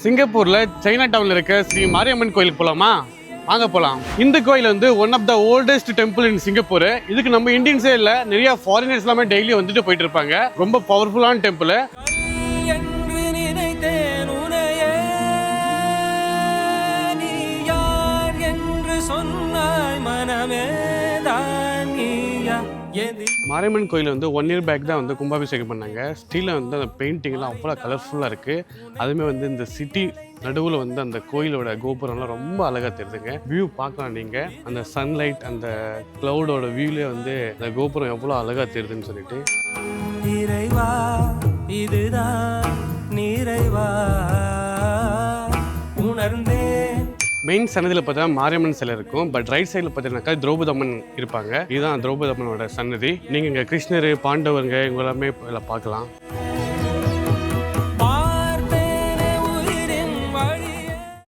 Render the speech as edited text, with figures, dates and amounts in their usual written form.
சிங்கப்பூர்ல சைனா டவுன்ல இருக்க ஸ்ரீ மாரியம்மன் கோயிலுக்கு போலாமா? வாங்க போலாம். இந்த கோயில் வந்து one of the oldest temple in Singapore. இதுக்கு நம்ம இந்தியன்ஸே இல்ல, நிறைய ஃபாரினர்ஸ் எல்லாமே டெய்லி வந்துட்டு போயிட்டு இருப்பாங்க. ரொம்ப பவர்ஃபுல்லான டெம்பிள். மாரியம்மன் கோயில் வந்து 1 year பேக் தான் வந்து கும்பாபிஷேகம் பண்ணாங்க. ஸ்டீலில் வந்து அந்த பெயிண்டிங்லாம் அவ்வளோ கலர்ஃபுல்லாக இருக்குது. அதுவுமே வந்து இந்த சிட்டி நடுவில் வந்து அந்த கோயிலோட கோபுரம்லாம் ரொம்ப அழகாக தெரியுதுங்க. வியூ பார்க்கலாம் நீங்கள். அந்த சன்லைட் அந்த க்ளவுடோட வியூலே வந்து அந்த கோபுரம் எவ்வளோ அழகாக தெரியுதுன்னு சொல்லிட்டு நிறைவா இதுதான் நிறைவா உணர்ந்தே. மெயின் சன்னதியில் பார்த்தா மாரியம்மன் சிலை இருக்கும். பட் ரைட் சைடில் பார்த்தீங்கன்னாக்கா திரௌபதி அம்மன் இருப்பாங்க. இதுதான் திரௌபதி அம்மனோட சன்னதி. நீங்கள் இங்கே கிருஷ்ணர், பாண்டவருங்க இவங்க எல்லாமே பார்க்கலாம்.